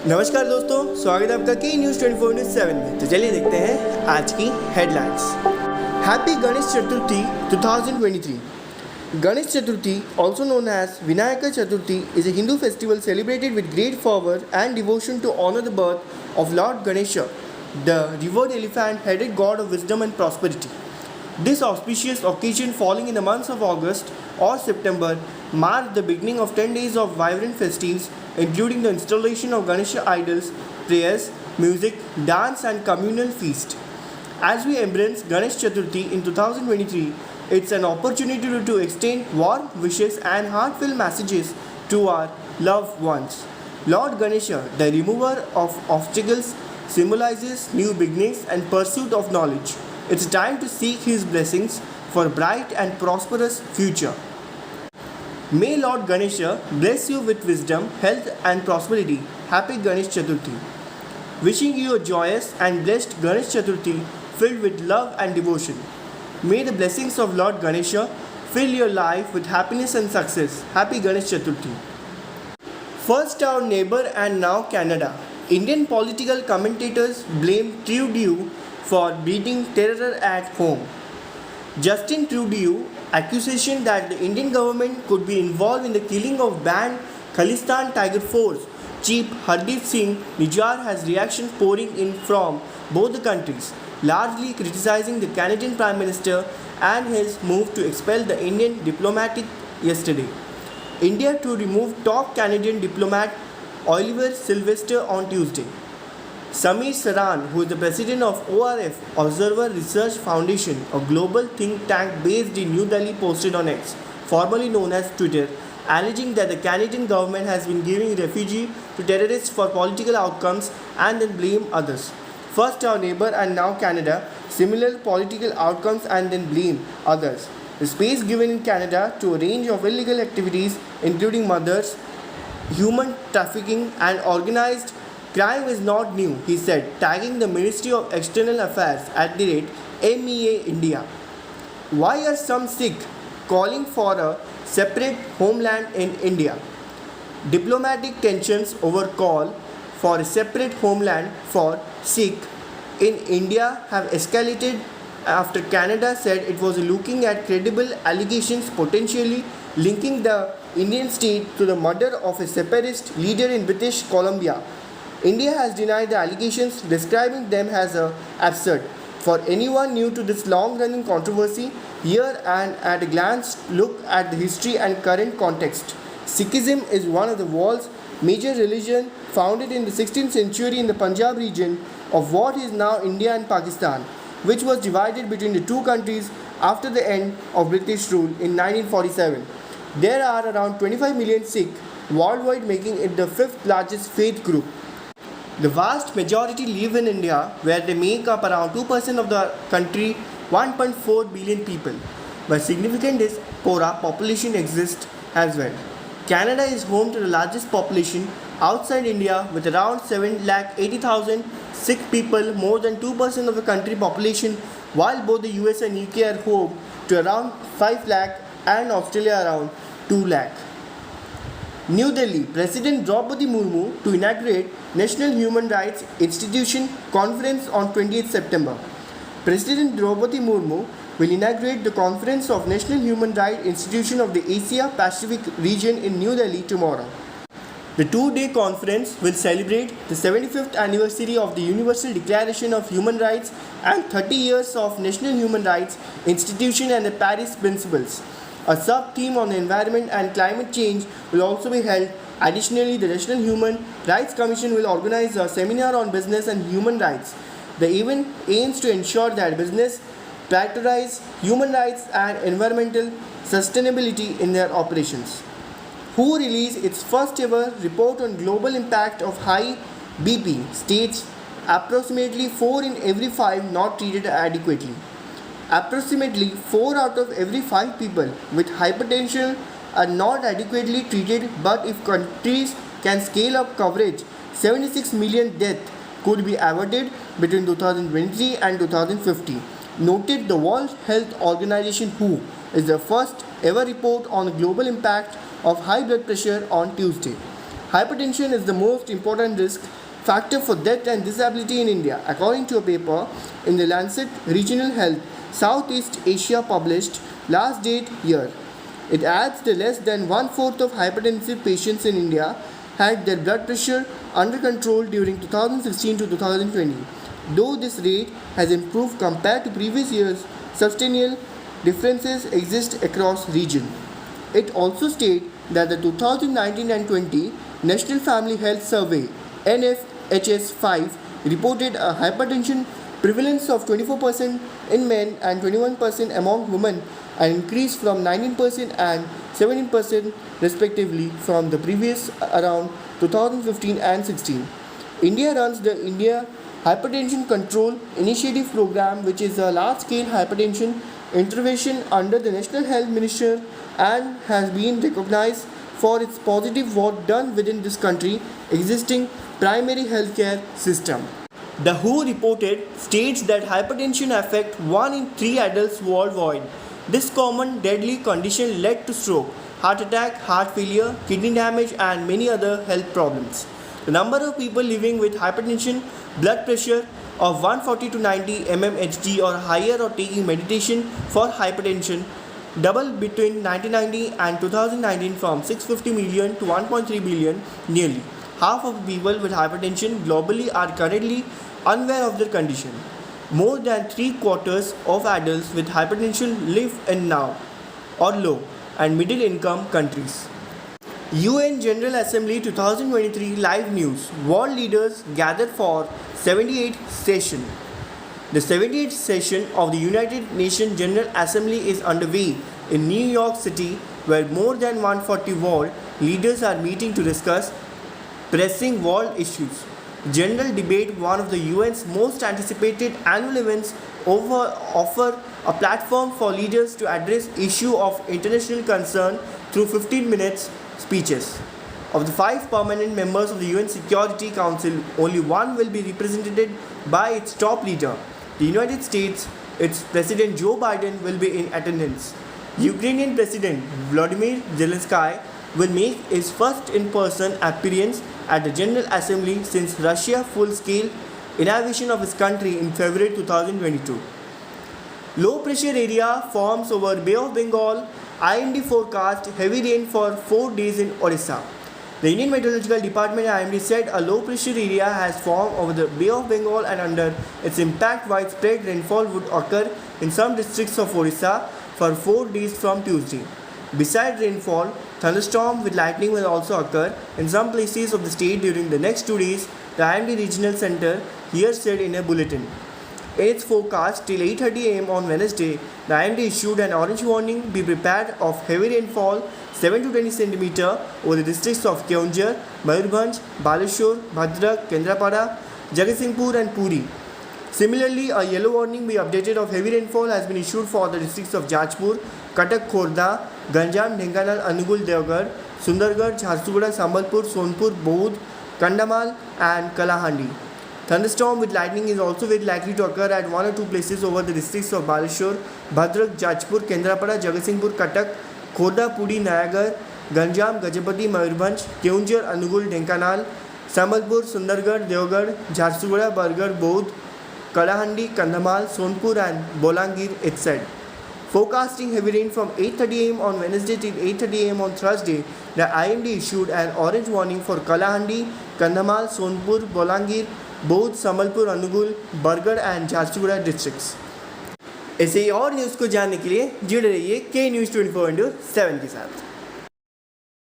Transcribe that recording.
नमस्कार दोस्तों, स्वागत है आपका के न्यूज़ 24/7 में। तो चलिए देखते हैं आज की headlines. Happy Ganesh Chaturthi 2023। Ganesh Chaturthi, also known as Vinayaka Chaturthi, is a Hindu festival celebrated with great fervor and devotion to honor the birth of Lord Ganesha, the revered elephant-headed god of wisdom and prosperity. This auspicious occasion, falling in the months of August or September, marked the beginning of 10 days of vibrant festivities, including the installation of Ganesha idols, prayers, music, dance, and communal feast. As we embrace Ganesh Chaturthi in 2023, it's an opportunity to extend warm wishes and heartfelt messages to our loved ones. Lord Ganesha, the remover of obstacles, symbolizes new beginnings and pursuit of knowledge. It's time to seek his blessings for a bright and prosperous future. May Lord Ganesha bless you with wisdom, health, and prosperity. Happy Ganesh Chaturthi. Wishing you a joyous and blessed Ganesh Chaturthi filled with love and devotion. May the blessings of Lord Ganesha fill your life with happiness and success. Happy Ganesh Chaturthi. First our neighbor and now Canada. Indian political commentators blame Trudeau for breeding terror at home. Justin Trudeau accusation that the Indian government could be involved in the killing of banned Khalistan Tiger Force Chief Hardeep Singh Nijjar has reaction pouring in from both the countries, largely criticizing the Canadian Prime Minister and his move to expel the Indian diplomat yesterday. India to remove top Canadian diplomat Oliver Sylvester on Tuesday. Samir Saran, who is the president of ORF, Observer Research Foundation, a global think tank based in New Delhi, posted on X, formerly known as Twitter, alleging that the Canadian government has been giving refuge to terrorists for political outcomes and then blame others. First our neighbor and now Canada, similar political outcomes and then blame others. The space given in Canada to a range of illegal activities including murders, human trafficking and organized crime is not new, he said, tagging the Ministry of External Affairs @MEA India. Why are some Sikh calling for a separate homeland in India? Diplomatic tensions over call for a separate homeland for Sikh in India have escalated after Canada said it was looking at credible allegations potentially linking the Indian state to the murder of a separatist leader in British Columbia. India has denied the allegations, describing them as absurd. For anyone new to this long-running controversy, here and at a glance look at the history and current context. Sikhism is one of the world's major religions, founded in the 16th century in the Punjab region of what is now India and Pakistan, which was divided between the two countries after the end of British rule in 1947. There are around 25 million Sikh worldwide, making it the fifth largest faith group. The vast majority live in India, where they make up around 2% of the country, 1.4 billion people. But significant diaspora population exists as well. Canada is home to the largest population outside India with around 780,000 Sikh people, more than 2% of the country population, while both the US and UK are home to around 5 lakh and Australia around 2 lakh. New Delhi, President Draupadi Murmu to inaugurate National Human Rights Institution Conference on 28 September. President Draupadi Murmu will inaugurate the Conference of National Human Rights Institution of the Asia-Pacific region in New Delhi tomorrow. The two-day conference will celebrate the 75th anniversary of the Universal Declaration of Human Rights and 30 years of National Human Rights Institution and the Paris Principles. A sub-theme on the environment and climate change will also be held. Additionally, the National Human Rights Commission will organize a seminar on business and human rights. The event aims to ensure that business prioritize human rights and environmental sustainability in their operations. WHO released its first ever report on global impact of high BP, states approximately 4 in every 5 not treated adequately. Approximately 4 out of every 5 people with hypertension are not adequately treated, but if countries can scale up coverage, 76 million deaths could be averted between 2023 and 2050, noted the World Health Organization WHO is the first ever report on the global impact of high blood pressure on Tuesday. Hypertension is the most important risk factor for death and disability in India, according to a paper in the Lancet Regional Health Southeast Asia published last date year. It adds that less than one-fourth of hypertensive patients in India had their blood pressure under control during 2016 to 2020. Though this rate has improved compared to previous years, substantial differences exist across region. It also states that the 2019 and 20 National Family Health Survey NFHS 5 reported a hypertension prevalence of 24% in men and 21% among women, an increase from 19% and 17% respectively from the previous around 2015 and 16. India runs the India Hypertension Control Initiative Program, which is a large-scale hypertension intervention under the National Health Ministry and has been recognized for its positive work done within this country existing primary healthcare system. The WHO reported states that hypertension affects 1 in 3 adults worldwide. This common deadly condition led to stroke, heart attack, heart failure, kidney damage and many other health problems. The number of people living with hypertension, blood pressure of 140 to 90 mmHg or higher or taking medication for hypertension doubled between 1990 and 2019 from 650 million to 1.3 billion nearly. Half of people with hypertension globally are currently unaware of their condition. More than 3/4 of adults with hypertension live in now or low and middle income countries. UN General Assembly 2023 live news. World leaders gathered for 78th session. The 78th session of the United Nations General Assembly is underway in New York City, where more than 140 world leaders are meeting to discuss pressing world issues. General debate, one of the UN's most anticipated annual events, offer a platform for leaders to address issue of international concern through 15 minutes speeches. Of the 5 permanent members of the UN Security Council, only one will be represented by its top leader. The United States, its President Joe Biden, will be in attendance. Ukrainian President Volodymyr Zelensky will make his first in-person appearance at the General Assembly since Russia's full-scale invasion of his country in February 2022. Low pressure area forms over Bay of Bengal. IMD forecast heavy rain for 4 days in Odisha. The Indian Meteorological Department IMD said a low pressure area has formed over the Bay of Bengal and under its impact widespread rainfall would occur in some districts of Odisha for 4 days from Tuesday. Besides rainfall, thunderstorms with lightning will also occur in some places of the state during the next 2 days, the IMD Regional Center here said in a bulletin. In its forecast till 8:30 am on Wednesday, the IMD issued an orange warning, be prepared of heavy rainfall 7 to 20 cm over the districts of Keonjhar, Mayurbhanj, Baleshwar, Bhadrak, Kendrapada, Jagatsinghpur and Puri. Similarly, a yellow warning be updated of heavy rainfall has been issued for the districts of Jajpur, Cuttack, Khordha, Ganjam, Dhenkanal, Anugul, Deoghar, Sundargarh, Jharsuguda, Sambalpur, Sonpur, Baud, Kandamal and Kalahandi. Thunderstorm with lightning is also very likely to occur at 1 or 2 places over the districts of Baleshwar, Bhadrak, Jajpur, Kendrapada, Jagatsinghpur, Cuttack, Khordha, Puri, Nayagar, Ganjam, Gajapati, Mayurbhanj, Keonjhar, Anugul, Dhenkanal, Sambalpur, Sundargarh, Deoghar, Jharsuguda, Bargarh, Baud, Kalahandi, Kandhamal, Sonpur and Bolangir, it said. Forecasting heavy rain from 8:30 am on Wednesday till 8:30 am on Thursday, the IMD issued an orange warning for Kalahandi, Kandhamal, Sonpur, Bolangir, Baud, Sambalpur, Anugul, Bargarh and Jharsuguda districts. ऐसे ही और news को जानने के लिए जुड़े रहिए के news 24/7 के साथ.